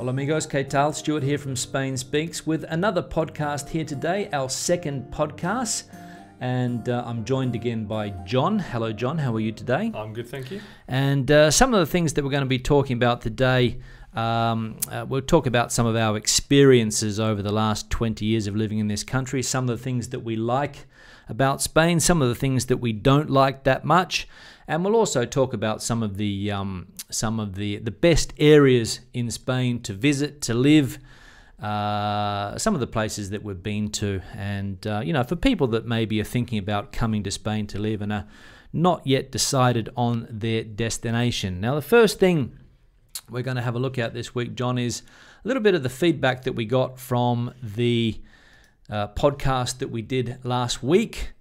Hola amigos, ¿qué tal? Stuart here from Spain Speaks with another podcast here today, our second podcast. And I'm joined again by John. Hello John, how are you today? I'm good, thank you. And some of the things that we're going to be talking about today, we'll talk about some of our experiences over the last 20 years of living in this country, some of the things that we like about Spain, some of the things that we don't like that much, and we'll also talk about some of the best areas in Spain to visit, to live, some of the places that we've been to, and for people that maybe are thinking about coming to Spain to live and are not yet decided on their destination. Now, the first thing we're going to have a look at this week, John, is a little bit of the feedback that we got from the podcast that we did last week.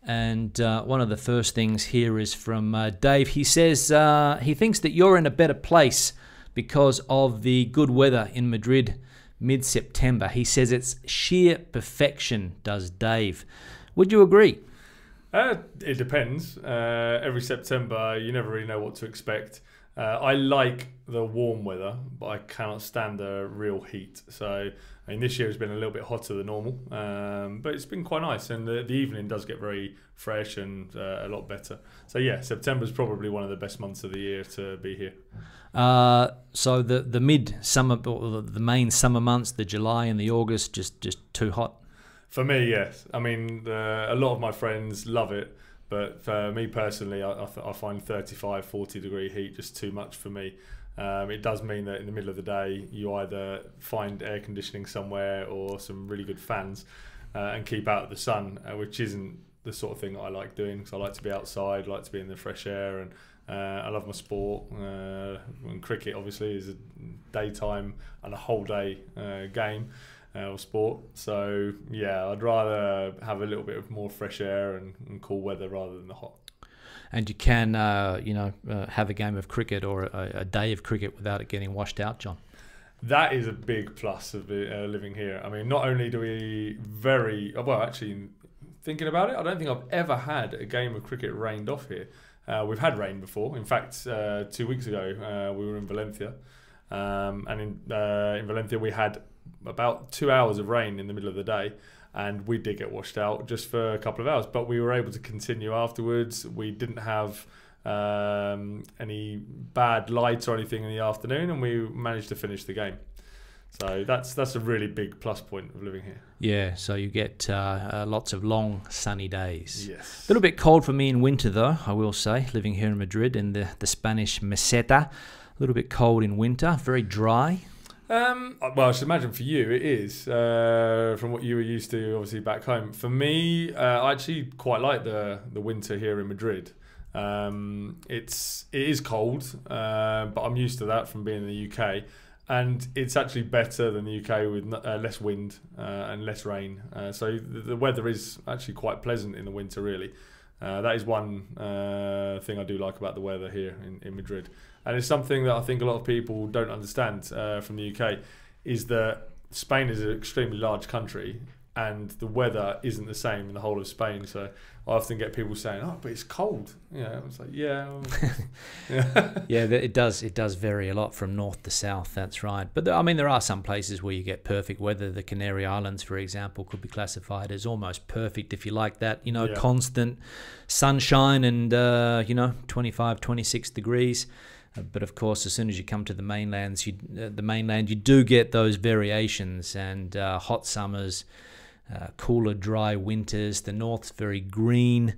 And one of the first things here is from Dave. He says he thinks that you're in a better place because of the good weather in Madrid mid-September. He says it's sheer perfection, does Dave. Would you agree? It depends. Every September, you never really know what to expect. I like the warm weather, but I cannot stand the real heat. So, I mean, this year has been a little bit hotter than normal, but it's been quite nice. And the evening does get very fresh and a lot better. So, yeah, September is probably one of the best months of the year to be here. So the mid-summer, or the main summer months, the July and the August, just too hot? For me, yes. I mean, a lot of my friends love it. But for me personally, I find 35, 40 degree heat just too much for me. It does mean that in the middle of the day, you either find air conditioning somewhere or some really good fans and keep out of the sun, which isn't the sort of thing that I like doing, because I like to be outside, like to be in the fresh air, and I love my sport. And cricket, obviously, is a daytime and a whole day game. Or sport. So yeah, I'd rather have a little bit of more fresh air and cool weather rather than the hot. And you can have a game of cricket or a day of cricket without it getting washed out, John. That is a big plus of living here. I mean, not only do we actually, thinking about it, I don't think I've ever had a game of cricket rained off here. We've had rain before. In fact, 2 weeks ago we were in Valencia, and in Valencia we had about 2 hours of rain in the middle of the day, and we did get washed out just for a couple of hours, but we were able to continue afterwards. We didn't have any bad light or anything in the afternoon, and we managed to finish the game. So that's a really big plus point of living here. Yeah, so you get lots of long sunny days. Yes. A little bit cold for me in winter though, I will say, living here in Madrid in the Spanish meseta. A little bit cold in winter, very dry. Well, I should imagine for you it is, from what you were used to, obviously, back home. For me, I actually quite like the winter here in Madrid. It is cold, but I'm used to that from being in the UK. And it's actually better than the UK with less wind and less rain. So the weather is actually quite pleasant in the winter, really. That is one thing I do like about the weather here in Madrid. And it's something that I think a lot of people don't understand from the UK, is that Spain is an extremely large country and the weather isn't the same in the whole of Spain. So I often get people saying, "Oh, but it's cold." It's like, yeah. Yeah, it does vary a lot from north to south, that's right. But I mean, there are some places where you get perfect weather. The Canary Islands, for example, could be classified as almost perfect if you like that, constant sunshine and, 25, 26 degrees. But of course, as soon as you come to the mainland, you do get those variations and hot summers, cooler, dry winters. The north's very green,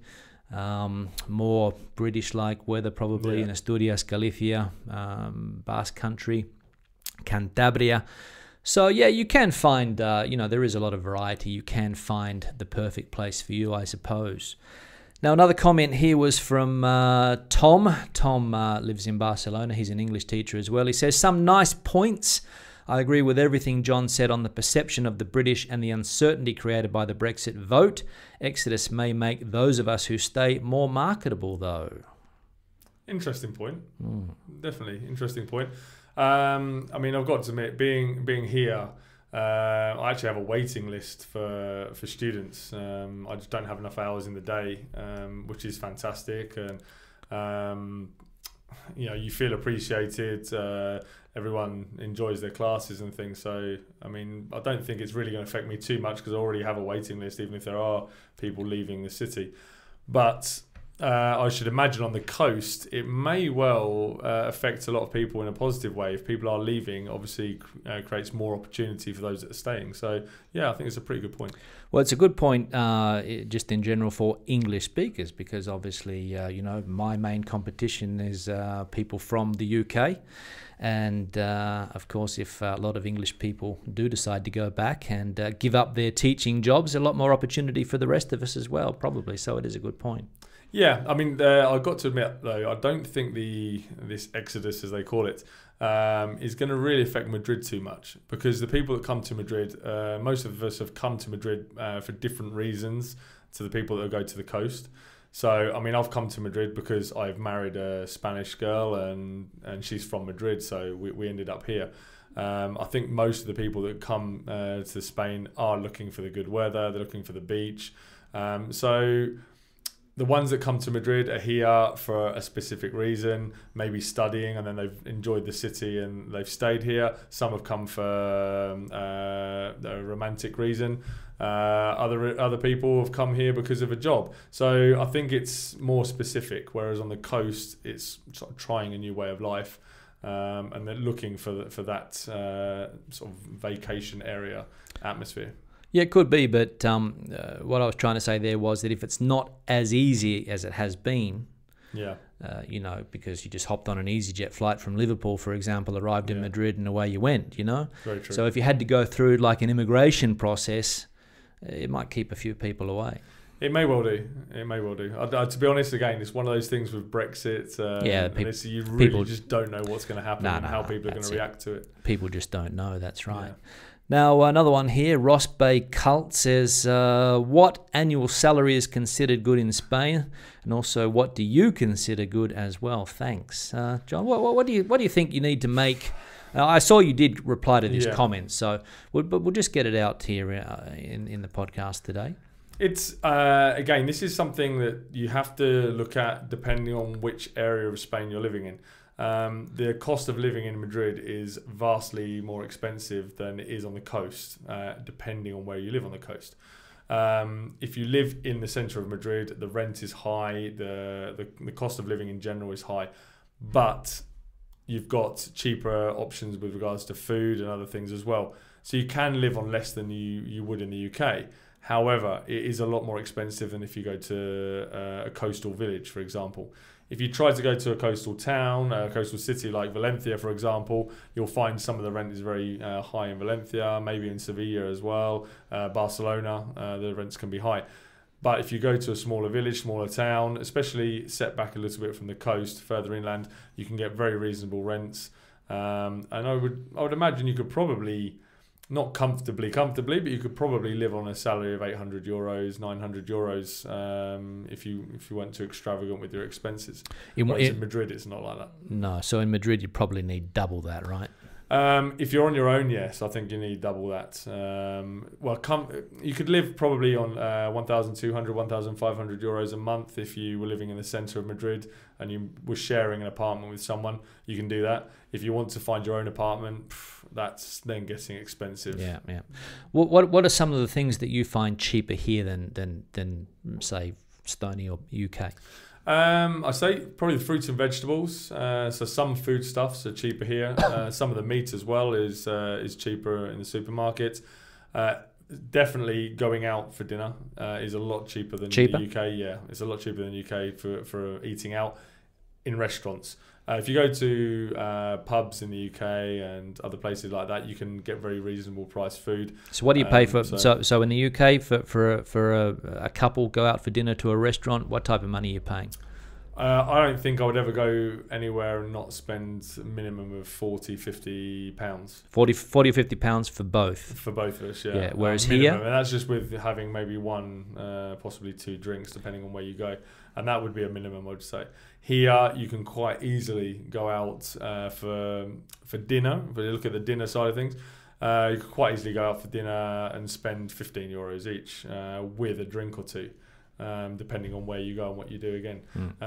more British-like weather probably in Asturias, Galicia, Basque Country, Cantabria. So yeah, you can find, there is a lot of variety. You can find the perfect place for you, I suppose. Now, another comment here was from Tom. Tom lives in Barcelona. He's an English teacher as well. He says, some nice points. I agree with everything John said on the perception of the British and the uncertainty created by the Brexit vote. Exodus may make those of us who stay more marketable, though. Interesting point. Definitely interesting point. I mean, I've got to admit, being here, I actually have a waiting list for students. I just don't have enough hours in the day, which is fantastic. And you feel appreciated. Everyone enjoys their classes and things. So, I mean, I don't think it's really going to affect me too much because I already have a waiting list, even if there are people leaving the city. But I should imagine on the coast, it may well affect a lot of people in a positive way. If people are leaving, obviously creates more opportunity for those that are staying. So, yeah, I think it's a pretty good point. Well, it's a good point just in general for English speakers because obviously, my main competition is people from the UK. And of course, if a lot of English people do decide to go back and give up their teaching jobs, a lot more opportunity for the rest of us as well, probably. So it is a good point. Yeah, I mean, I've got to admit, though, I don't think this exodus, as they call it, is going to really affect Madrid too much because the people that come to Madrid, most of us have come to Madrid for different reasons to the people that go to the coast. So, I mean, I've come to Madrid because I've married a Spanish girl and she's from Madrid, so we ended up here. I think most of the people that come to Spain are looking for the good weather, they're looking for the beach. So the ones that come to Madrid are here for a specific reason, maybe studying, and then they've enjoyed the city and they've stayed here. Some have come for a romantic reason. Other people have come here because of a job. So I think it's more specific, whereas on the coast, it's sort of trying a new way of life. And they're looking for that sort of vacation area atmosphere. Yeah, it could be, but what I was trying to say there was that if it's not as easy as it has been, because you just hopped on an EasyJet flight from Liverpool, for example, arrived in Madrid and away you went, Very true. So if you had to go through like an immigration process, it might keep a few people away. It may well do. To be honest, again, it's one of those things with Brexit. You really just don't know what's going to happen and how people are going to react to it. People just don't know, that's right. Yeah. Now, another one here, Ross Bay Cult says, what annual salary is considered good in Spain? And also, what do you consider good as well? Thanks. John, what do you think you need to make? I saw you did reply to this comment, but we'll just get it out here in the podcast today. It's again, this is something that you have to look at depending on which area of Spain you're living in. The cost of living in Madrid is vastly more expensive than it is on the coast, depending on where you live on the coast. If you live in the centre of Madrid, the rent is high, the cost of living in general is high, but you've got cheaper options with regards to food and other things as well. So you can live on less than you would in the UK. However, it is a lot more expensive than if you go to a coastal village, for example. If you try to go to a coastal town, a coastal city like Valencia, for example, you'll find some of the rent is very high in Valencia, maybe in Sevilla as well. Barcelona, the rents can be high. But if you go to a smaller village, smaller town, especially set back a little bit from the coast, further inland, you can get very reasonable rents. And I would imagine you could probably, not comfortably, but you could probably live on a salary of 800 euros, 900 euros if you went too extravagant with your expenses. In Madrid, it's not like that. No, so in Madrid, you probably need double that, right? If you're on your own, yes, I think you need double that. You could live probably on 1,200, 1,500 euros a month if you were living in the centre of Madrid and you were sharing an apartment with someone. You can do that. If you want to find your own apartment, that's then getting expensive. Yeah. What are some of the things that you find cheaper here than say Stony or UK? I say probably the fruits and vegetables. So some foodstuffs are cheaper here. Some of the meat as well is cheaper in the supermarket. Definitely going out for dinner is a lot cheaper than the UK. Yeah, it's a lot cheaper than the UK for eating out in restaurants. If you go to pubs in the UK and other places like that, you can get very reasonable priced food. So what do you pay for? So in the UK, for a couple go out for dinner to a restaurant, what type of money are you paying? I don't think I would ever go anywhere and not spend a minimum of 40, 50 pounds. 40 or 50 pounds for both? For both of us, yeah. Whereas here? And that's just with having maybe one, possibly two drinks, depending on where you go. And that would be a minimum, I would say. Here, you can quite easily go out for dinner. If you look at the dinner side of things, you can quite easily go out for dinner and spend 15 euros each with a drink or two. depending on where you go and what you do again.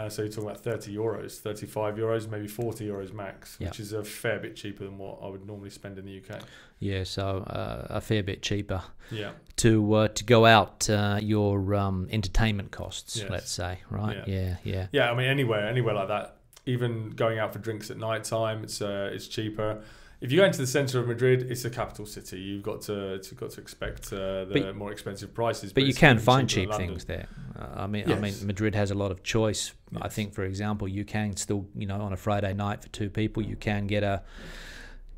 So you're talking about 30 euros, 35 euros, maybe 40 euros max, which is a fair bit cheaper than what I would normally spend in the UK. Yeah, so a fair bit cheaper. Yeah. To go out your entertainment costs, let's say, right? Yeah. I mean, anywhere like that. Even going out for drinks at night time, it's cheaper. If you go into the centre of Madrid, it's a capital city. You've got to expect the more expensive prices. But you can find cheap things there. I mean, Madrid has a lot of choice. Yes. I think, for example, you can still, on a Friday night for 2 people, you can get a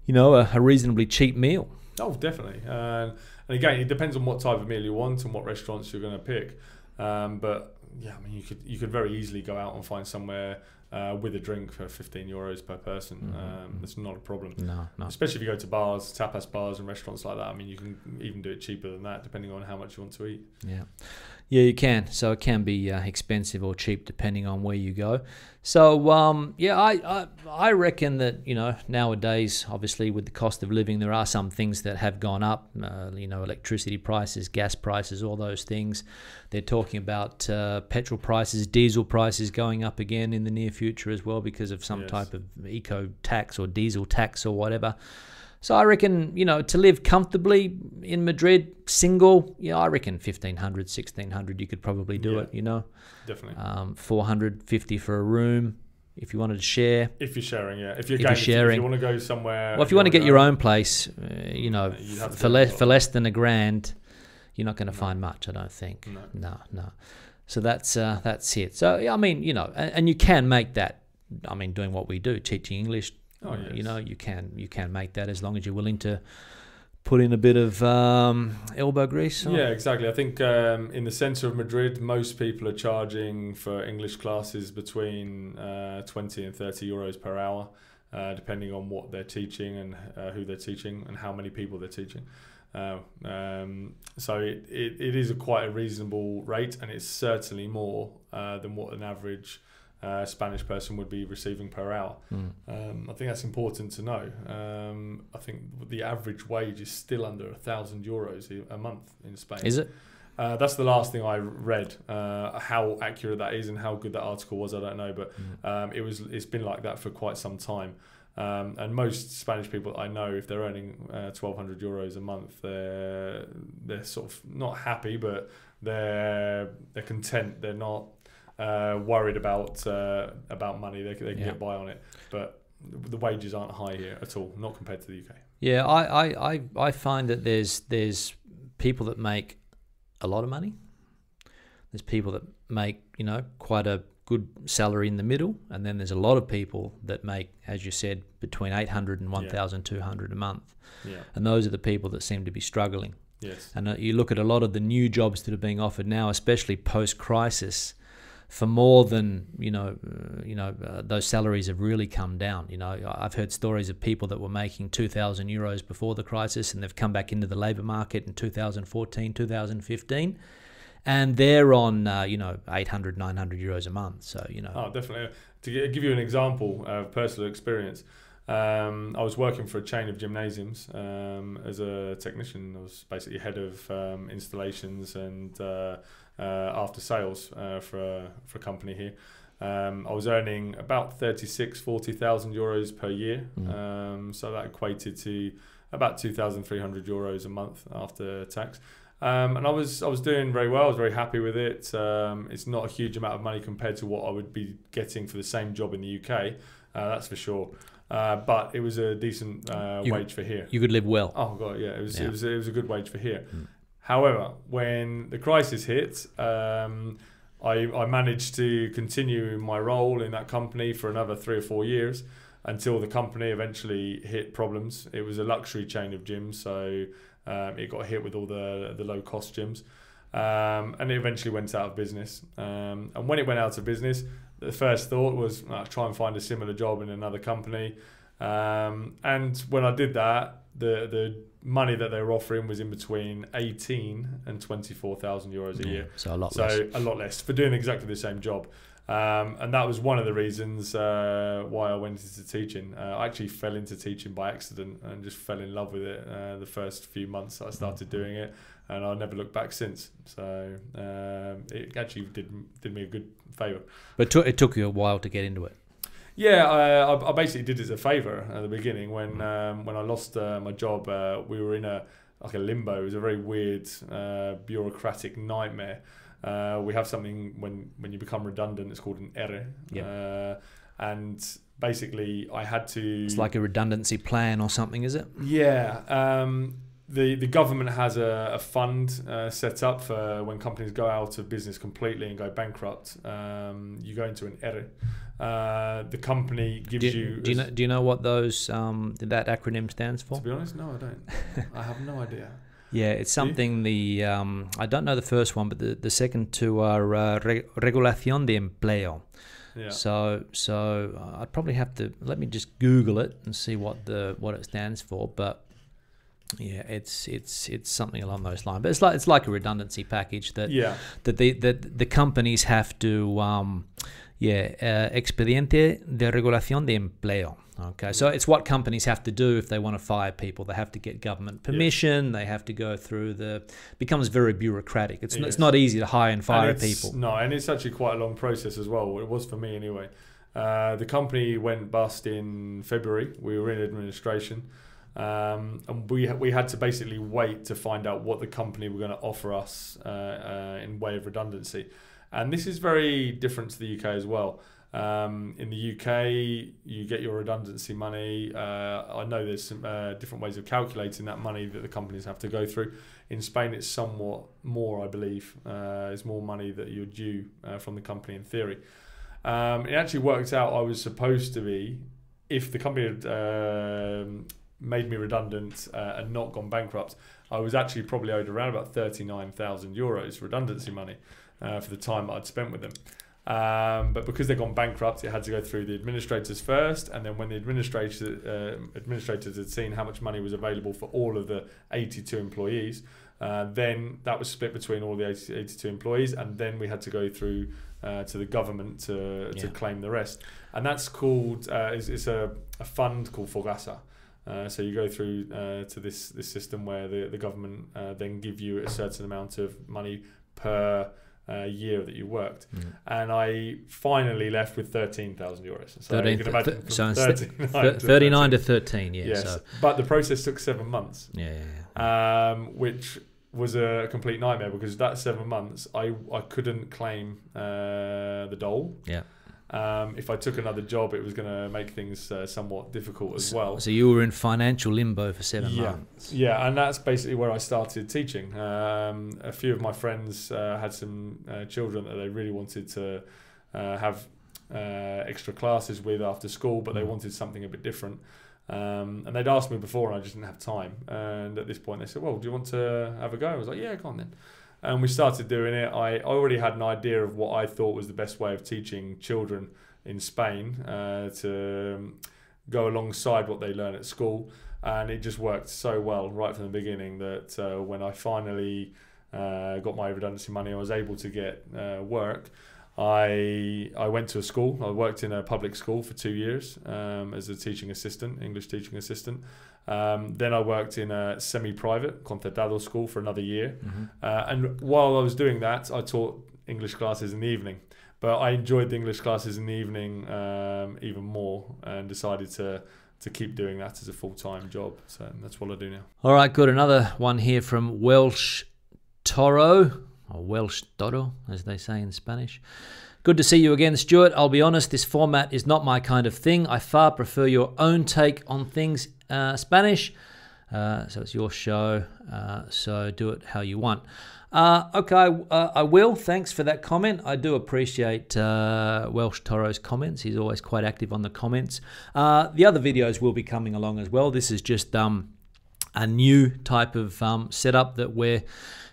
reasonably cheap meal. Oh, definitely. And again, it depends on what type of meal you want and what restaurants you're going to pick. But yeah, I mean, you could very easily go out and find somewhere with a drink for 15 euros per person. That's not a problem. No. Especially if you go to bars, tapas bars and restaurants like that. I mean, you can even do it cheaper than that, depending on how much you want to eat. Yeah, you can. So it can be expensive or cheap depending on where you go. So I reckon that nowadays, obviously with the cost of living, there are some things that have gone up. Electricity prices, gas prices, all those things. They're talking about petrol prices, diesel prices going up again in the near future as well because of some type of eco tax or diesel tax or whatever. So I reckon, to live comfortably in Madrid, single, I reckon 1,500, 1,600, you could probably do it, Definitely. 450 for a room if you wanted to share. If you're sharing, if you're sharing. If you want to go somewhere. Well, if you want to get your own place, for less than $1,000, you're not going to find much, I don't think. No. So that's it. So, I mean, and you can make that, I mean, doing what we do, teaching English, you can make that as long as you're willing to put in a bit of elbow grease. Yeah, exactly. I think in the centre of Madrid, most people are charging for English classes between 20 and 30 euros per hour, depending on what they're teaching and who they're teaching and how many people they're teaching. So it is quite a reasonable rate, and it's certainly more than what an average Spanish person would be receiving per hour. I think that's important to know. I think the average wage is still under 1,000 euros a month in Spain. Is it? That's the last thing I read. How accurate that is and how good that article was, I don't know. But it's been like that for quite some time. And most Spanish people I know, if they're earning 1,200 euros a month, they're sort of not happy, but they're content. They're not worried about money. They can get by on it, but the wages aren't high here at all, not compared to the UK. Yeah, I find that there's people that make a lot of money. There's people that make quite a good salary in the middle, and then there's a lot of people that make, as you said, between 800 and 1,200 a month. And those are the people that seem to be struggling. Yes. And you look at a lot of the new jobs that are being offered now, especially post-crisis, for more than those salaries have really come down. I've heard stories of people that were making 2,000 euros before the crisis, and they've come back into the labour market in 2014, 2015, and they're on 800, 900 euros a month. So Oh, definitely. To give you an example of personal experience, I was working for a chain of gymnasiums as a technician. I was basically head of installations and after sales for a company here. I was earning about 40,000 euros per year. So that equated to about 2,300 euros a month after tax. And I was doing very well. I was very happy with it. It's not a huge amount of money compared to what I would be getting for the same job in the UK. That's for sure. But it was a decent wage for here. You could live well. Oh god, yeah. It was a good wage for here. However, when the crisis hit, I managed to continue my role in that company for another 3 or 4 years until the company eventually hit problems. It was a luxury chain of gyms, so it got hit with all the low-cost gyms, and it eventually went out of business. And when it went out of business, the first thought was try and find a similar job in another company. And when I did that, the money that they were offering was in between 18 and 24,000 euros a year. So a lot less. So a lot less for doing exactly the same job. And that was one of the reasons why I went into teaching. I actually fell into teaching by accident and just fell in love with it the first few months that I started doing it. and I never looked back since. So it actually did me a good favour. But it took you a while to get into it. Yeah, I basically did it as a favour at the beginning. When I lost my job, we were in a limbo. It was a very weird bureaucratic nightmare. We have something when you become redundant, it's called an ERE. Yep. And basically I had to... It's like a redundancy plan or something, is it? Yeah. The government has a fund set up for when companies go out of business completely and go bankrupt. You go into an ERE. The company gives you... Do you know what that acronym stands for? To be honest, no, I don't. I have no idea. Yeah, it's something. I don't know the first one, but the second two are regulación de empleo. Yeah. So I'd probably have to let me just Google it and see what it stands for. But yeah, it's something along those lines. But it's like a redundancy package that the companies have to expediente de regulación de empleo. Okay, so it's what companies have to do if they want to fire people. They have to get government permission. Yes. They have to go through becomes very bureaucratic. It's not easy to hire and fire people. No, and it's actually quite a long process as well. It was for me anyway. The company went bust in February. We were in administration. And we had to basically wait to find out what the company were going to offer us in way of redundancy. And this is very different to the UK as well. In the UK, you get your redundancy money. I know there's some different ways of calculating that money that the companies have to go through. In Spain, it's somewhat more, I believe. It's more money that you're due from the company in theory. It actually worked out I was supposed to be, if the company had made me redundant and not gone bankrupt, I was actually probably owed around about 39,000 euros redundancy money for the time that I'd spent with them. But because they'd gone bankrupt, it had to go through the administrators first, and then when the administrators had seen how much money was available for all of the 82 employees, then that was split between all the 82 employees, and then we had to go through to the government to claim the rest. And that's called, it's a fund called Fogasa. So you go through to this system where the government then give you a certain amount of money per year that you worked, and I finally left with 13,000 euros. So you can imagine from 39 to 13. Yeah. Yes, so. But the process took 7 months. Yeah. Which was a complete nightmare because that 7 months I couldn't claim the dole. Yeah. If I took another job, it was going to make things somewhat difficult as well. So you were in financial limbo for 7 months. Yeah, and that's basically where I started teaching. A few of my friends had some children that they really wanted to have extra classes with after school, but they wanted something a bit different. And they'd asked me before, and I just didn't have time. And at this point, they said, "Well, do you want to have a go?" I was like, "Yeah, go on then." And we started doing it. I already had an idea of what I thought was the best way of teaching children in Spain to go alongside what they learn at school. And it just worked so well right from the beginning that when I finally got my redundancy money, I was able to get work. I went to a school. I worked in a public school for 2 years as a teaching assistant, English teaching assistant. Then I worked in a semi-private concertado school for another year. And while I was doing that, I taught English classes in the evening. But I enjoyed the English classes in the evening even more and decided to keep doing that as a full-time job. So that's what I do now. All right, good. Another one here from Welsh Toro, or Welsh Toro, as they say in Spanish. Good to see you again, Stuart. I'll be honest, this format is not my kind of thing. I far prefer your own take on things Spanish. So it's your show, so do it how you want. Okay, I will. Thanks for that comment. I do appreciate Welsh Toro's comments. He's always quite active on the comments. The other videos will be coming along as well. This is just a new type of setup that we're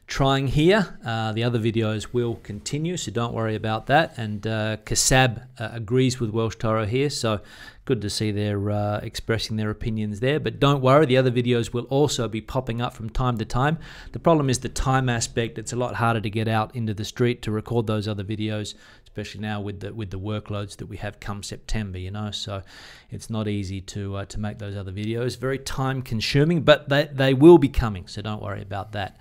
trying here. The other videos will continue, so don't worry about that. And Kassab agrees with Welsh Toro here, so good to see they're expressing their opinions there. But don't worry, the other videos will also be popping up from time to time. The problem is the time aspect. It's a lot harder to get out into the street to record those other videos, especially now with the workloads that we have come September, you know. So it's not easy to make those other videos. Very time consuming, but they will be coming, so don't worry about that.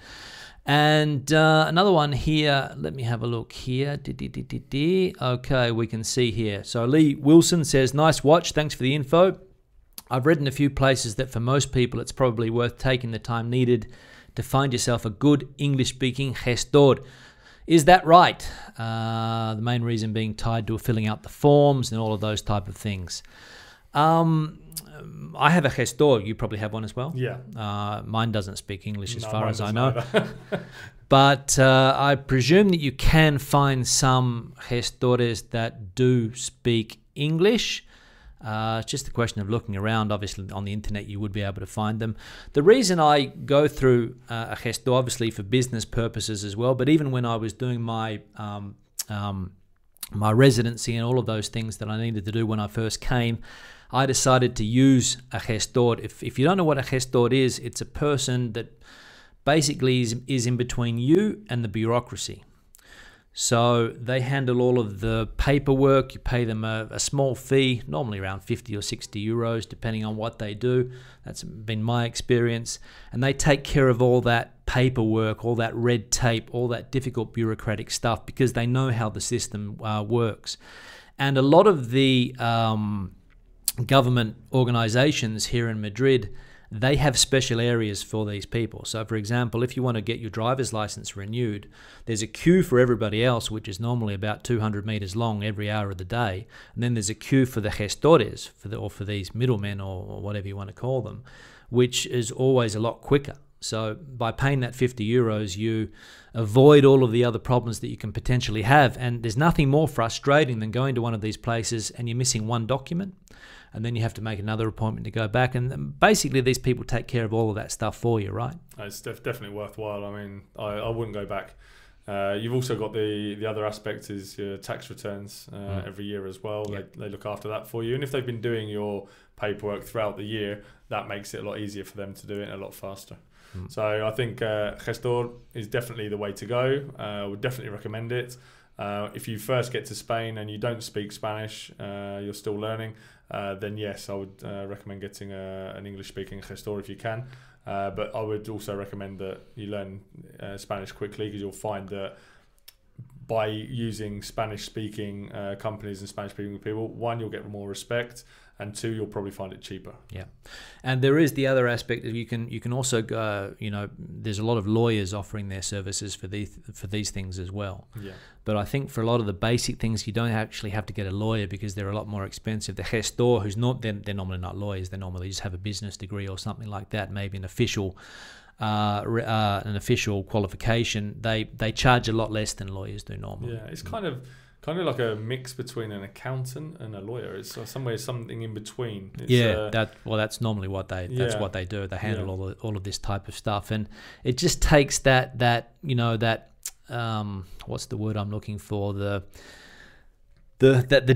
And another one here, let me have a look here. Okay, we can see here. So Lee Wilson says, nice watch, thanks for the info. I've read in a few places that for most people it's probably worth taking the time needed to find yourself a good English-speaking gestor. Is that right? The main reason being tied to filling out the forms and all of those type of things. I have a gestor. You probably have one as well. Yeah. Mine doesn't speak English as far as I know. Either. But I presume that you can find some gestores that do speak English. It's just a question of looking around. Obviously, on the internet, you would be able to find them. The reason I go through a gestor, obviously for business purposes as well, but even when I was doing my my residency and all of those things that I needed to do when I first came, I decided to use a gestor. If you don't know what a gestor is, it's a person that basically is in between you and the bureaucracy. So they handle all of the paperwork. You pay them a small fee, normally around 50 or 60 euros, depending on what they do. That's been my experience. And they take care of all that paperwork, all that red tape, all that difficult bureaucratic stuff, because they know how the system works. And a lot of the government organizations here in Madrid, they have special areas for these people. So for example, if you want to get your driver's license renewed, there's a queue for everybody else, which is normally about 200 meters long every hour of the day. And then there's a queue for the gestores, or for these middlemen, or whatever you want to call them, which is always a lot quicker. So by paying that 50 euros, you avoid all of the other problems that you can potentially have. And there's nothing more frustrating than going to one of these places and you're missing one document, and then you have to make another appointment to go back. And basically, these people take care of all of that stuff for you, right? It's definitely worthwhile. I mean, I wouldn't go back. You've also got the other aspect is your tax returns every year as well. Yeah. They look after that for you. And if they've been doing your paperwork throughout the year, that makes it a lot easier for them to do it a lot faster. So I think gestor is definitely the way to go. I would definitely recommend it. If you first get to Spain and you don't speak Spanish, you're still learning, then yes, I would recommend getting an English-speaking gestor if you can. But I would also recommend that you learn Spanish quickly, because you'll find that by using Spanish-speaking companies and Spanish-speaking people, one, you'll get more respect, and two, you'll probably find it cheaper. Yeah, and there is the other aspect that you can also go. There's a lot of lawyers offering their services for these things as well. Yeah. But I think for a lot of the basic things, you don't actually have to get a lawyer, because they're a lot more expensive. The gestor, who's not, they're normally not lawyers. They normally just have a business degree or something like that, maybe an official qualification. They charge a lot less than lawyers do normally. Yeah, it's kind of like a mix between an accountant and a lawyer. It's something in between. It's, that's normally what they do. They handle all of this type of stuff, and it just takes that what's the word I'm looking for, the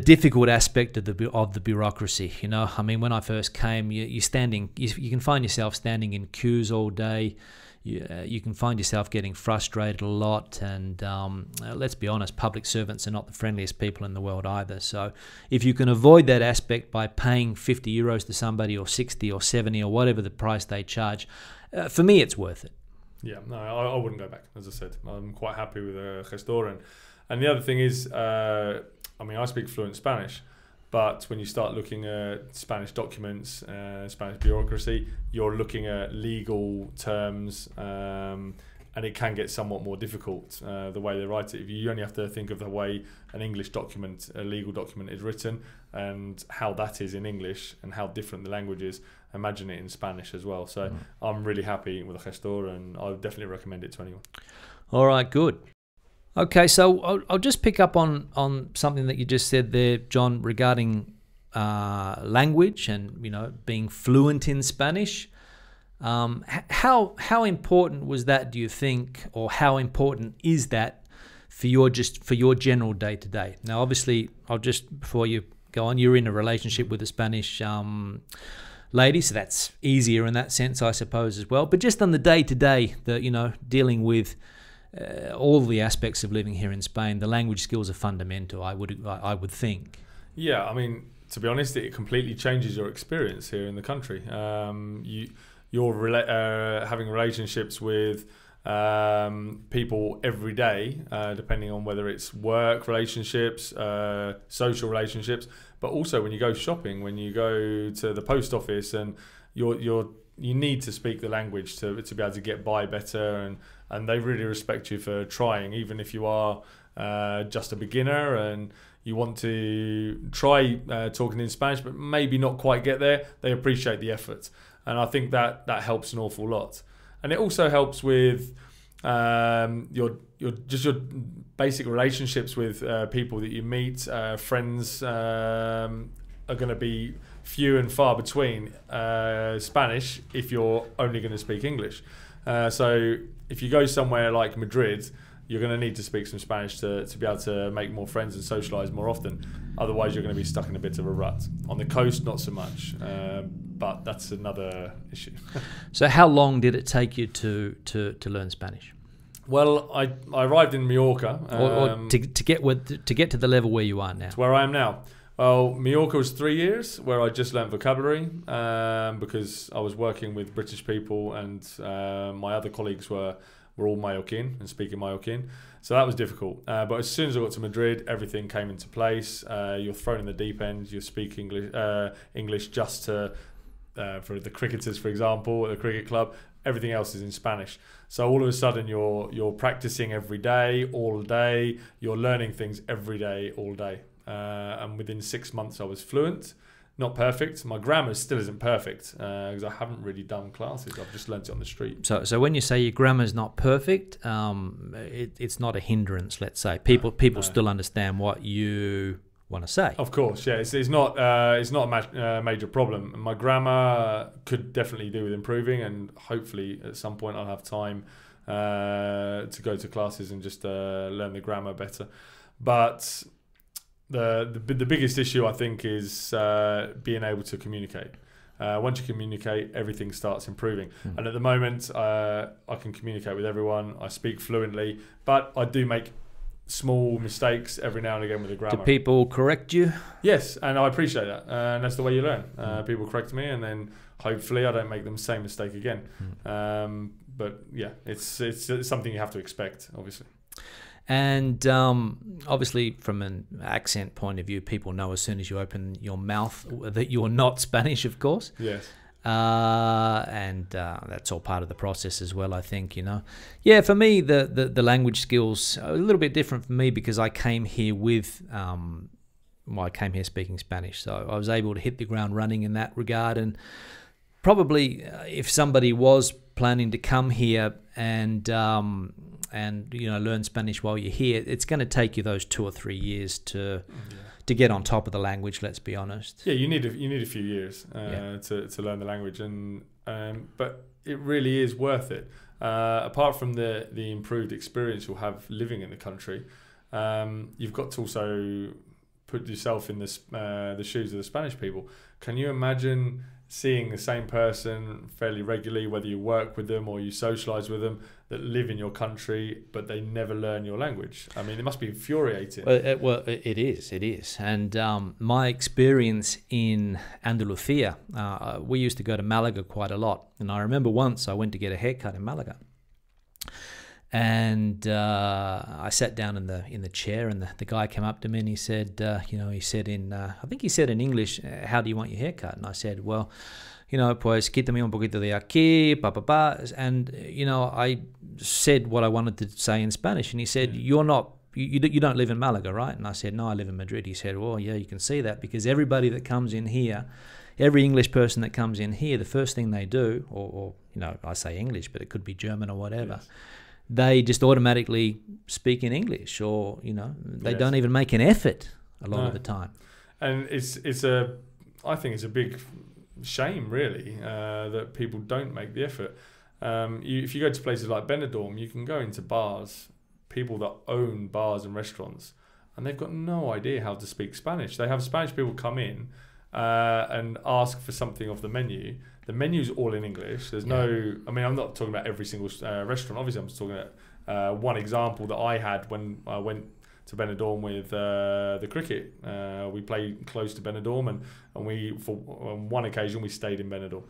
difficult aspect of the bureaucracy. I mean, when I first came, you can find yourself standing in queues all day. You can find yourself getting frustrated a lot, and let's be honest, public servants are not the friendliest people in the world either. So if you can avoid that aspect by paying 50 euros to somebody, or 60 or 70 or whatever the price they charge, for me it's worth it. Yeah, no, I wouldn't go back. As I said, I'm quite happy with a gestor. And the other thing is, I speak fluent Spanish, but when you start looking at Spanish documents, Spanish bureaucracy, you're looking at legal terms, and it can get somewhat more difficult the way they write it. If you only have to think of the way an English document, a legal document, is written, and how that is in English, and how different the language is, imagine it in Spanish as well. So I'm really happy with a gestor, and I would definitely recommend it to anyone. All right, good. Okay, so I'll just pick up on something that you just said there, John, regarding language and being fluent in Spanish. How important was that, do you think, or how important is that for your general day to day? Now, obviously, before you go on, you're in a relationship with a Spanish lady, so that's easier in that sense, I suppose, as well. But just on the day to day, dealing with all the aspects of living here in Spain, the language skills are fundamental, I would think. Yeah, I mean, to be honest, it completely changes your experience here in the country. You're having relationships with people every day, depending on whether it's work relationships, social relationships, but also when you go shopping, when you go to the post office, and you need to speak the language to be able to get by better, and they really respect you for trying, even if you are just a beginner and you want to try talking in Spanish but maybe not quite get there. They appreciate the effort, and I think that helps an awful lot. And it also helps with your basic relationships with people that you meet. Friends are going to be few and far between Spanish if you're only going to speak English. So if you go somewhere like Madrid, you're going to need to speak some Spanish to be able to make more friends and socialise more often. Otherwise, you're going to be stuck in a bit of a rut. On the coast, not so much, but that's another issue. So how long did it take you to learn Spanish? Well, I arrived in Mallorca. Or to get to the level where you are now? To where I am now. Well, Mallorca was 3 years where I just learnt vocabulary because I was working with British people, and my other colleagues were all Mallorquin and speaking Mallorquin. So that was difficult. But as soon as I got to Madrid, everything came into place. You're thrown in the deep end. You speak English just to, for the cricketers, for example, at the cricket club. Everything else is in Spanish. So all of a sudden you're practicing every day, all day. You're learning things every day, all day. And within 6 months I was fluent. Not perfect. My grammar still isn't perfect because I haven't really done classes. I've just learnt it on the street. So when you say your grammar's not perfect, it's not a hindrance. Let's say people still understand what you want to say. Of course, yeah. It's not a major problem. My grammar could definitely do with improving, and hopefully at some point I'll have time to go to classes and just learn the grammar better. But the biggest issue, I think, is being able to communicate. Once you communicate, everything starts improving. And at the moment, I can communicate with everyone. I speak fluently, but I do make small mistakes every now and again with the grammar. Do people correct you? Yes, and I appreciate that. And that's the way you learn. People correct me, and then hopefully I don't make the same mistake again. But yeah, it's something you have to expect, obviously. And obviously, from an accent point of view, people know as soon as you open your mouth that you're not Spanish, of course. Yes. And that's all part of the process as well, I think, you know. Yeah, for me, the language skills are a little bit different for me because I came here with, I came here speaking Spanish. So I was able to hit the ground running in that regard. And probably if somebody was planning to come here and learn Spanish while you're here, it's going to take you those 2 or 3 years to get on top of the language. Let's be honest. Yeah, you need a few years to learn the language, and but it really is worth it. Apart from the improved experience you'll have living in the country, you've got to also put yourself in the shoes of the Spanish people. Can you imagine seeing the same person fairly regularly, whether you work with them or you socialise with them, that live in your country, but they never learn your language? I mean, it must be infuriating. Well, it is. And my experience in Andalusia, we used to go to Malaga quite a lot. And I remember once I went to get a haircut in Malaga. And I sat down in the chair, and the guy came up to me and he said, I think he said in English, how do you want your haircut? And I said, well, pues quítame un poquito de aquí, and I said what I wanted to say in Spanish, and he said, you don't live in Malaga, right? And I said, no, I live in Madrid. He said, well, yeah, you can see that because everybody that comes in here, every English person that comes in here, the first thing they do, or I say English, but it could be German or whatever. Yes. They just automatically speak in English, or they don't even make an effort a lot of the time. And I think it's a big shame, really, that people don't make the effort. If you go to places like Benidorm, you can go into bars, people that own bars and restaurants, and they've got no idea how to speak Spanish. They have Spanish people come in and ask for something off the menu. The menu's all in English. There's I'm not talking about every single restaurant. Obviously, I'm just talking about one example that I had when I went to Benidorm with the cricket. We played close to Benidorm, and on one occasion we stayed in Benidorm.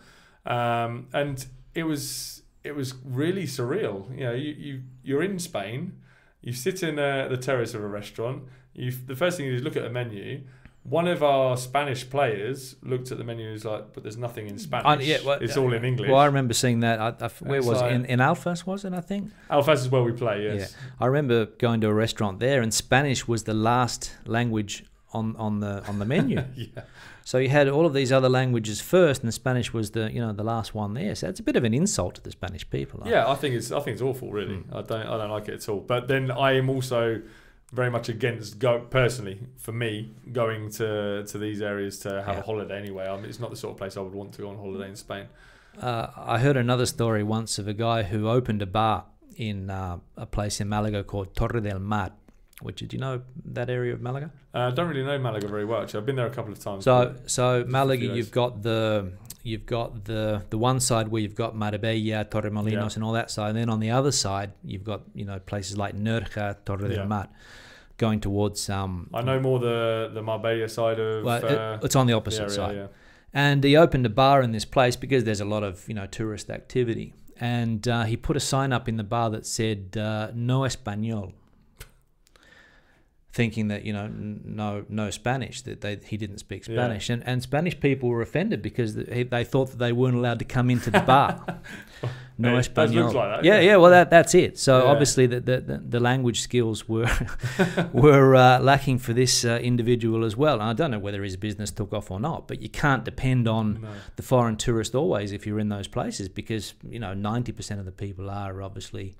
And it was it was really surreal. You know, you're in Spain, you sit in the terrace of a restaurant. The first thing you do is look at a menu. One of our Spanish players looked at the menu and was like, but there's nothing in Spanish. It's all in English. Well, I remember seeing that. Where was it? In Alfas, was it, I think? Alfas is where we play, yes. Yeah. I remember going to a restaurant there, and Spanish was the last language on the menu. Yeah. So you had all of these other languages first, and Spanish was the last one there. So it's a bit of an insult to the Spanish people. Yeah, I think it's awful, really. I don't like it at all. But then I am also very much against personally for me going to these areas to have a holiday anyway. I mean, it's not the sort of place I would want to go on holiday in Spain. I heard another story once of a guy who opened a bar in a place in Malaga called Torre del Mar, which, do you know that area of Malaga? I don't really know Malaga very well. Actually, I've been there a couple of times. So Malaga, you've got the one side where you've got Marbella, Torremolinos, and all that side, and then on the other side you've got places like Nerja, Torre del Mar, going towards. I know more the Marbella side of. Well, it's on the opposite side. Yeah. And he opened a bar in this place because there's a lot of tourist activity, and he put a sign up in the bar that said "No Español," thinking that no Spanish, that he didn't speak Spanish, and Spanish people were offended because they thought that they weren't allowed to come into the bar. No Español. Looks like that. Yeah. Well, that's it. So obviously the language skills were lacking for this individual as well. And I don't know whether his business took off or not, but you can't depend on the foreign tourist always if you're in those places, because 90% of the people are obviously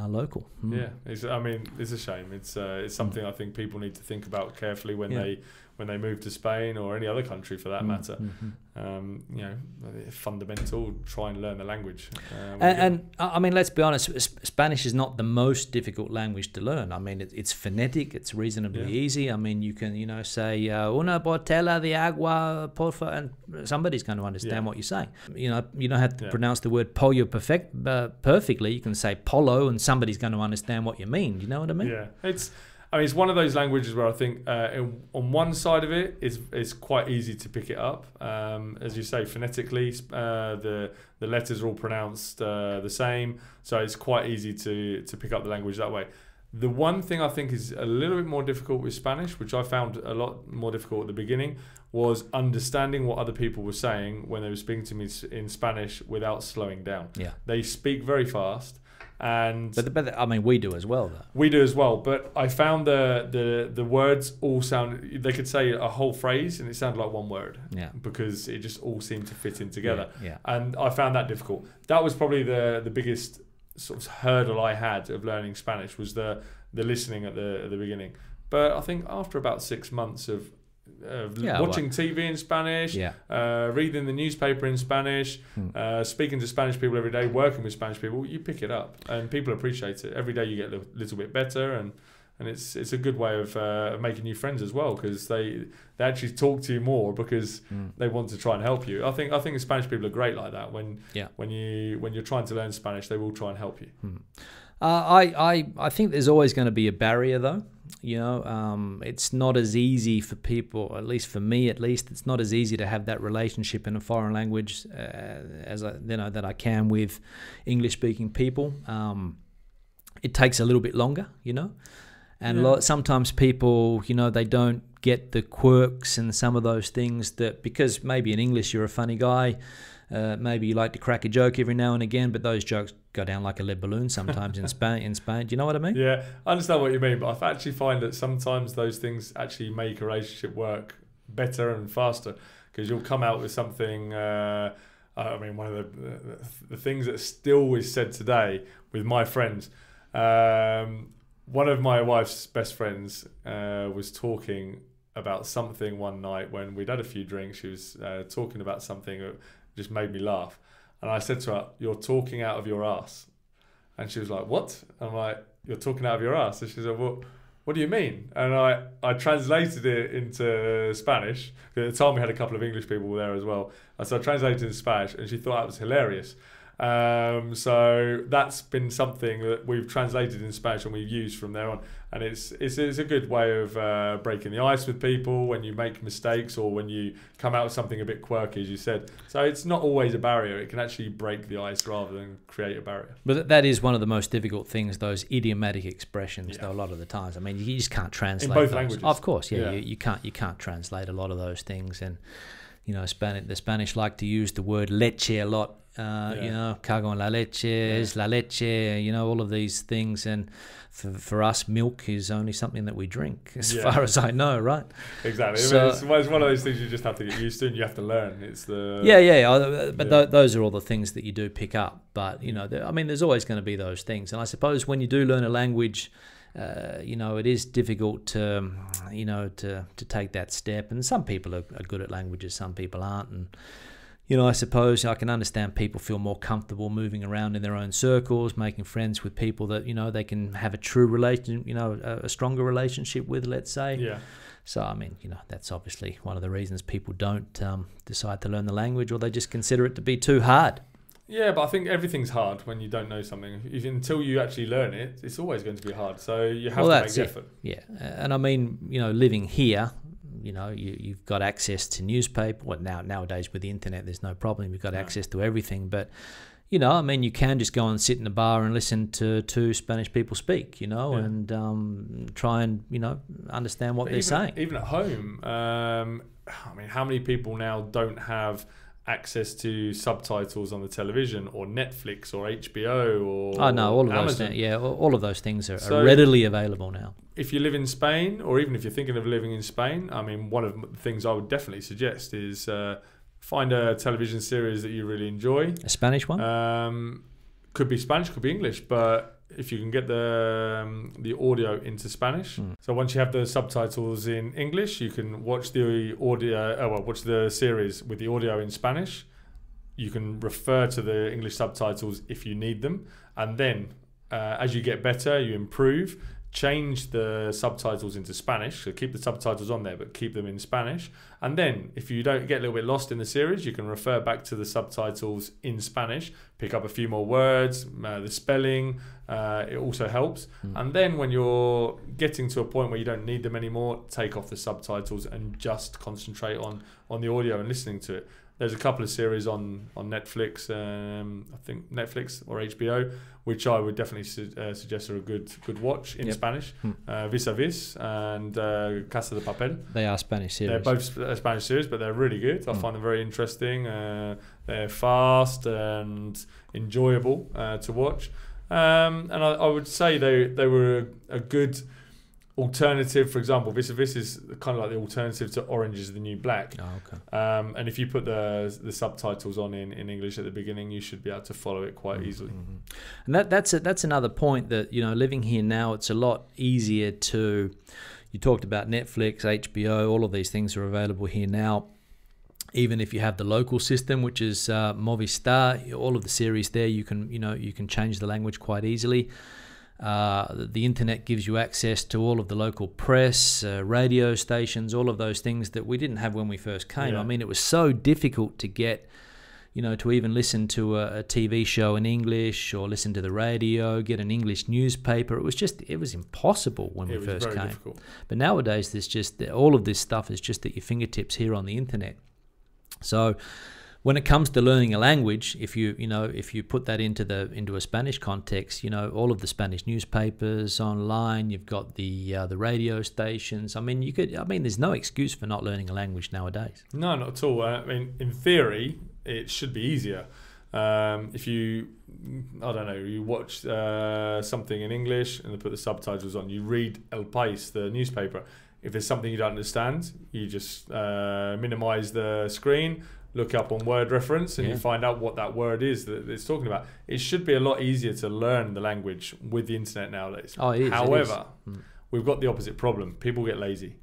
local. Yeah, it's a shame. It's something I think people need to think about carefully when they move to Spain or any other country for that matter. Fundamental, try and learn the language. And I mean, let's be honest, Spanish is not the most difficult language to learn. I mean, it's phonetic, it's reasonably easy. I mean, you can say una botella de agua, porfa, and somebody's going to understand what you're saying. You don't have to pronounce the word pollo perfectly. You can say polo, and somebody's going to understand what you mean. Do you know what I mean? Yeah, it's one of those languages where I think on one side of it, it's quite easy to pick it up. As you say, phonetically, the letters are all pronounced the same, so it's quite easy to pick up the language that way. The one thing I think is a little bit more difficult with Spanish, which I found a lot more difficult at the beginning, was understanding what other people were saying when they were speaking to me in Spanish without slowing down. Yeah. They speak very fast. But I mean, we do as well, though. We do as well, but I found the words all sound. They could say a whole phrase and it sounded like one word. Yeah. Because it just all seemed to fit in together. Yeah. And I found that difficult. That was probably the biggest sort of hurdle I had of learning Spanish, was the listening at the beginning. But I think after about 6 months of watching TV in Spanish, reading the newspaper in Spanish, speaking to Spanish people every day, working with Spanish people, you pick it up and people appreciate it. Every day you get a little bit better, and it's a good way of making new friends as well, because they actually talk to you more because they want to try and help you. I think the Spanish people are great like that. When you're trying to learn Spanish, they will try and help you. I think there's always going to be a barrier, though. It's not as easy for people, at least for me, it's not as easy to have that relationship in a foreign language that I can with English-speaking people. It takes a little bit longer, and sometimes people, they don't get the quirks and some of those things that, because maybe in English you're a funny guy, maybe you like to crack a joke every now and again, but those jokes go down like a lead balloon sometimes in Spain. Do you know what I mean? Yeah, I understand what you mean, but I actually find that sometimes those things actually make a relationship work better and faster, because you'll come out with something. One of the things that still is said today with my friends. One of my wife's best friends was talking about something one night when we'd had a few drinks. She was talking about something that just made me laugh. And I said to her, "You're talking out of your ass." And she was like, "What?" I'm like, "You're talking out of your ass." And she said, "Well, what do you mean?" And I translated it into Spanish. At the time we had a couple of English people there as well. So I translated it into Spanish, and she thought that was hilarious. So that's been something that we've translated in Spanish and we've used from there on. And it's a good way of breaking the ice with people when you make mistakes or when you come out with something a bit quirky, as you said. So it's not always a barrier. It can actually break the ice rather than create a barrier. But that is one of the most difficult things, those idiomatic expressions, though, a lot of the times. I mean, you just can't translate in both those. languages. Of course, yeah. You can't translate a lot of those things. And, you know, the Spanish like to use the word leche a lot. You know, cago en la leche, es la leche, you know, all of these things. And for us, milk is only something that we drink, as far as I know, right? Exactly. So, I mean, it's one of those things you just have to get used to and you have to learn. It's the but those are all the things that you do pick up. But, you know, I mean, there's always going to be those things. And I suppose when you do learn a language, you know, it is difficult to, you know, to take that step. And some people are good at languages, some people aren't. And, you know, I suppose I can understand people feel more comfortable moving around in their own circles, making friends with people that, you know, they can have a true relation, you know, a stronger relationship with, let's say. Yeah. So, I mean, you know, that's obviously one of the reasons people don't decide to learn the language, or they just consider it to be too hard. Yeah, but I think everything's hard when you don't know something. Until you actually learn it, it's always going to be hard. So you have to make the effort. Yeah. And I mean, you know, living here, you know, you've got access to newspaper. Well, nowadays with the internet, there's no problem. You've got access to everything. But, you know, I mean, you can just go and sit in a bar and listen to two Spanish people speak, you know, and try and, you know, understand what they're saying. Even at home, I mean, how many people now don't have access to subtitles on the television or Netflix or HBO or all of Amazon? all of those things are readily available now. If you live in Spain, or even if you're thinking of living in Spain, I mean, one of the things I would definitely suggest is find a television series that you really enjoy. A Spanish one? Could be Spanish, could be English, but if you can get the audio into Spanish. So once you have the subtitles in English, you can watch the audio. Watch the series with the audio in Spanish. You can refer to the English subtitles if you need them, and then as you get better, you improve. Change the subtitles into Spanish, so keep the subtitles on there but keep them in Spanish, and then if you don't get a little bit lost in the series, you can refer back to the subtitles in Spanish, pick up a few more words, the spelling, it also helps. And then when you're getting to a point where you don't need them anymore, take off the subtitles and just concentrate on the audio and listening to it. There's a couple of series on Netflix, I think Netflix or HBO, which I would definitely suggest are a good watch in Spanish. Vis a Vis and Casa de Papel. They are Spanish series. They're both Spanish series, but they're really good. I find them very interesting. They're fast and enjoyable to watch. And I would say they were a good alternative. For example, Vis a Vis is kind of like the alternative to Orange is the New Black. And if you put the subtitles on in English at the beginning, you should be able to follow it quite easily. And that's another point, that, you know, living here now, it's a lot easier to. You talked about Netflix, HBO, all of these things are available here now. Even if you have the local system, which is Movistar, all of the series there, you can change the language quite easily. The internet gives you access to all of the local press, radio stations, all of those things that we didn't have when we first came. I mean, it was so difficult to get, you know, to even listen to a TV show in English or listen to the radio, get an English newspaper. It was impossible when we first came. Difficult. But nowadays, there's just all of this stuff is just at your fingertips here on the internet. So when it comes to learning a language, if you put that into a Spanish context, you know, all of the Spanish newspapers online, you've got the radio stations. I mean, there's no excuse for not learning a language nowadays. No, not at all. I mean, in theory, it should be easier. If you watch something in English and they put the subtitles on, you read El País, the newspaper. If there's something you don't understand, you just minimize the screen, look up on word reference, and you find out what that word is that it's talking about. It should be a lot easier to learn the language with the internet nowadays. However, we've got the opposite problem. People get lazy.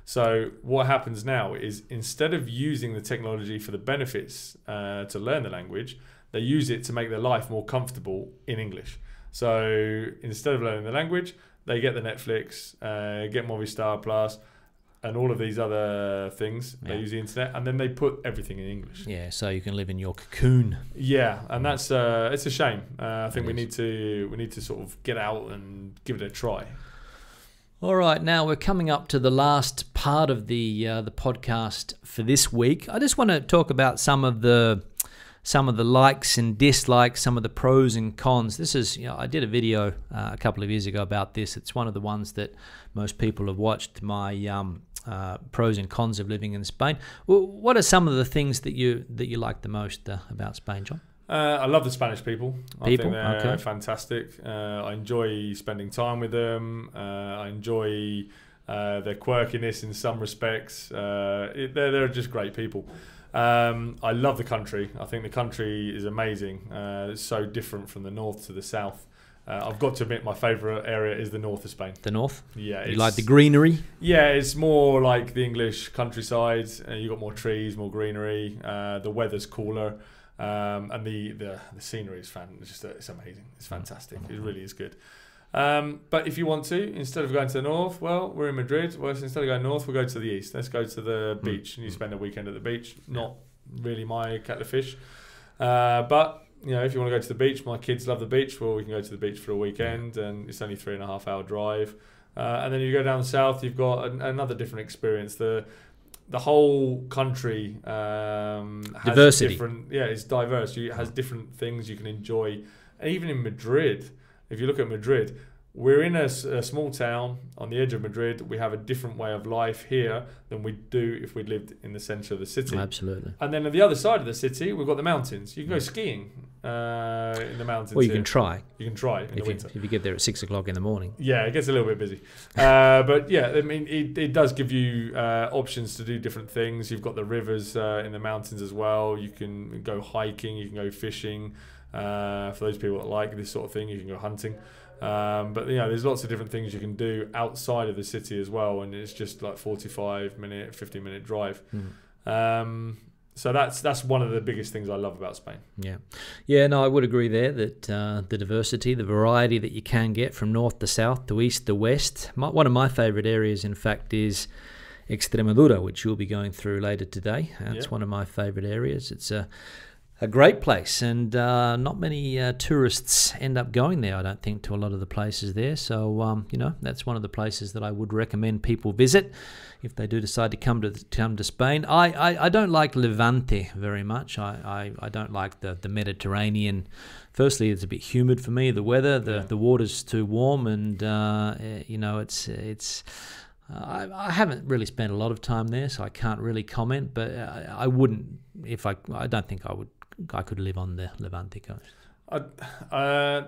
So what happens now is, instead of using the technology for the benefits to learn the language, they use it to make their life more comfortable in English. So instead of learning the language, they get the Netflix, get Movistar Plus, and all of these other things. They use the internet, and then they put everything in English. Yeah, so you can live in your cocoon. Yeah, and that's it's a shame. I think we need to sort of get out and give it a try. All right, now we're coming up to the last part of the podcast for this week. I just want to talk about some of the likes and dislikes, some of the pros and cons. This is, I did a video a couple of years ago about this. It's one of the ones that most people have watched, my pros and cons of living in Spain. Well, what are some of the things that you like the most about Spain, John? I love the Spanish people. I think they're fantastic. I enjoy spending time with them. I enjoy their quirkiness in some respects. They're just great people. I love the country. I think the country is amazing. It's so different from the north to the south. I've got to admit, my favourite area is the north of Spain. The north? Yeah. You like the greenery? Yeah, it's more like the English countryside. You've got more trees, more greenery. The weather's cooler. And the scenery is it's amazing. It's fantastic. It really is good. But if you want to, instead of going to the north, well, we're in Madrid. Well, instead of going north, we'll go to the east. Let's go to the beach, and you spend a weekend at the beach. Not really my kettle of fish. But if you want to go to the beach, my kids love the beach. Well, we can go to the beach for a weekend, and it's only 3.5 hour drive. And then you go down south, you've got another different experience. The whole country has diversity. It's diverse. It has different things you can enjoy. And even in Madrid, if you look at Madrid, we're in a small town on the edge of Madrid. We have a different way of life here than we do if we lived in the centre of the city. Absolutely. And then on the other side of the city, we've got the mountains. You can go skiing in the mountains. Well, you can try. You can try in the winter. If you get there at 6 o'clock in the morning. Yeah, it gets a little bit busy. But yeah, I mean, it does give you options to do different things. You've got the rivers in the mountains as well. You can go hiking. You can go fishing. For those people that like this sort of thing, you can go hunting. But there's lots of different things you can do outside of the city as well, and it's just like 45-minute, 50-minute drive. So that's one of the biggest things I love about Spain. Yeah. No, I would agree there that the diversity, the variety that you can get from north to south, to east to west. One of my favourite areas, in fact, is Extremadura, which you'll be going through later today. It's one of my favourite areas. It's a great place, and not many tourists end up going there, I don't think, to a lot of the places there. So, that's one of the places that I would recommend people visit if they do decide to come to Spain. I don't like Levante very much. I don't like the Mediterranean. Firstly, it's a bit humid for me. The weather, the water's too warm, and it's. I haven't really spent a lot of time there, so I can't really comment. But I wouldn't I don't think I would. I could live on the Levante coast.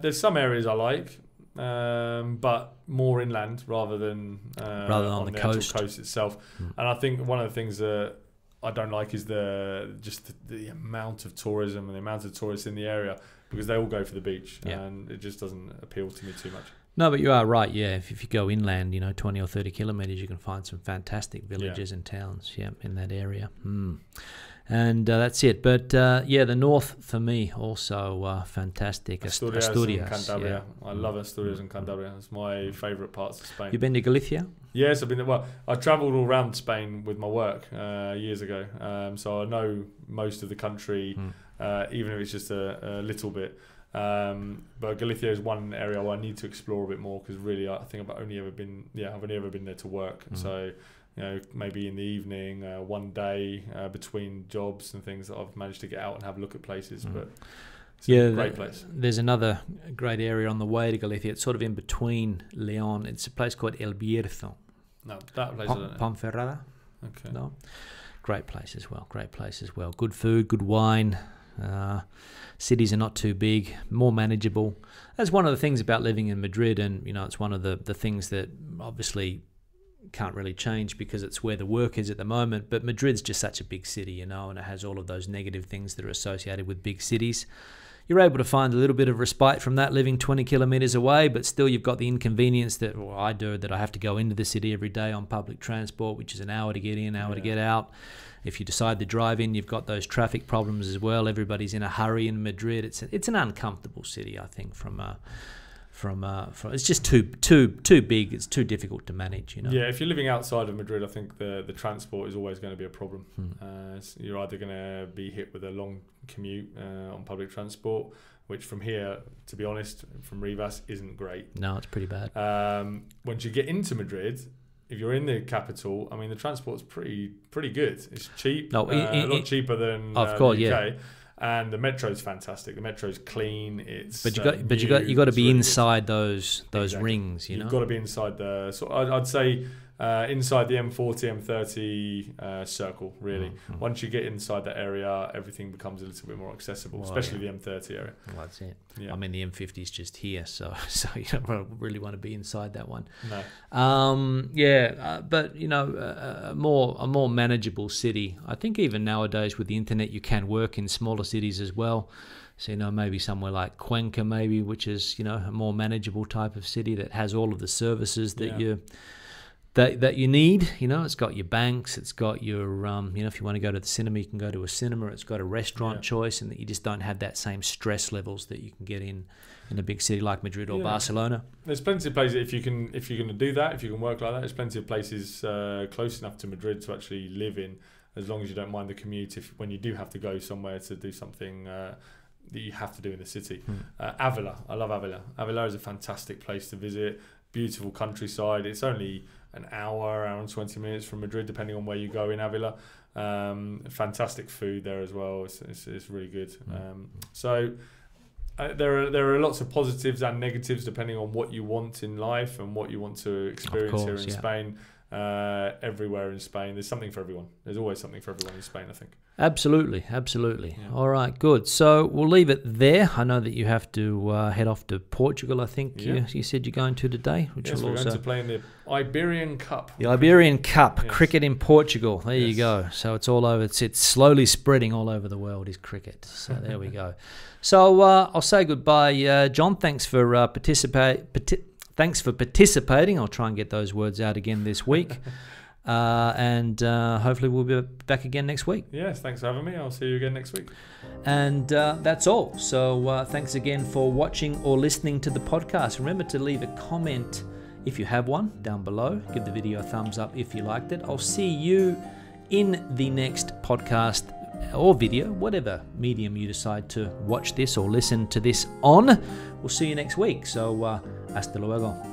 There's some areas I like, but more inland rather than on the coast itself. And I think one of the things that I don't like is the amount of tourism and the amount of tourists in the area, because they all go for the beach, and it just doesn't appeal to me too much. No, but you are right. Yeah, if you go inland, 20 or 30 kilometres, you can find some fantastic villages and towns. In that area. And that's it. But the north for me also fantastic. Asturias and Cantabria. I love Asturias and Cantabria. It's my favourite parts of Spain. You been to Galicia? Yes, I've been. Well, I travelled all around Spain with my work years ago, so I know most of the country, even if it's just a little bit. But Galicia is one area where I need to explore a bit more, because really I've only ever been there to work. So. Maybe in the evening, one day between jobs and things, that I've managed to get out and have a look at places. But it's a great place. There's another great area on the way to Galicia. It's sort of in between Leon. It's a place called El Bierzo. No, that place I don't know. Ponferrada. Okay. No, great place as well. Good food, good wine. Cities are not too big, more manageable. That's one of the things about living in Madrid, and it's one of the things that obviously can't really change because it's where the work is at the moment. But Madrid's just such a big city, and it has all of those negative things that are associated with big cities. You're able to find a little bit of respite from that living 20 kilometres away, but still you've got the inconvenience that I do, that I have to go into the city every day on public transport, which is an hour to get in, hour to get out. If you decide to drive in, you've got those traffic problems as well. Everybody's in a hurry in Madrid. It's an uncomfortable city, I think, from it's just too big. It's too difficult to manage, you know. Yeah, if you're living outside of Madrid, I think the transport is always going to be a problem. So you're either going to be hit with a long commute on public transport, which from here, to be honest, from Rivas isn't great. No, it's pretty bad. Once you get into Madrid, if you're in the capital, I mean, the transport's pretty good. It's cheap, a lot cheaper than of course, the UK. yeah. And the metro's fantastic. The metro's clean. It's you got to be inside those rings. You know, you've got to be inside the. So I'd say inside the M40, M30 circle. Really, once you get inside that area, everything becomes a little bit more accessible, especially the M30 area. Well, that's it. Yeah. I mean, the M50 is just here, so you don't really want to be inside that one. No. But you know, a more manageable city. I think even nowadays with the internet, you can work in smaller cities as well. So, you know, maybe somewhere like Cuenca, maybe, which is, you know, a more manageable type of city that has all of the services that you need. You know, it's got your banks, it's got your, you know, if you want to go to the cinema, you can go to a cinema. It's got a restaurant choice, and that you just don't have that same stress levels that you can get in a big city like Madrid or Barcelona. There's plenty of places if you're going to do that, if you can work like that. There's plenty of places close enough to Madrid to actually live in, as long as you don't mind the commute. When you do have to go somewhere to do something that you have to do in the city. Avila, I love Avila. Avila is a fantastic place to visit. Beautiful countryside. It's only an hour and 20 minutes from Madrid, depending on where you go in Avila. Fantastic food there as well. It's really good. So there are lots of positives and negatives depending on what you want in life and what you want to experience here in Spain. Everywhere in Spain, there's something for everyone. There's always something for everyone in Spain, I think. Absolutely. Yeah. All right, good. So we'll leave it there. I know that you have to head off to Portugal, I think you said you're going to today. Yes, we're going to play in the Iberian Cup. The Iberian Cup, cricket in Portugal. There you go. So it's all over. It's slowly spreading all over the world, is cricket. So there we go. So I'll say goodbye, John. Thanks for Thanks for participating. I'll try and get those words out again this week. And hopefully we'll be back again next week. Yes, thanks for having me. I'll see you again next week. And that's all. So thanks again for watching or listening to the podcast. Remember to leave a comment if you have one down below. Give the video a thumbs up if you liked it. I'll see you in the next podcast or video, whatever medium you decide to watch this or listen to this on. We'll see you next week. So hasta luego.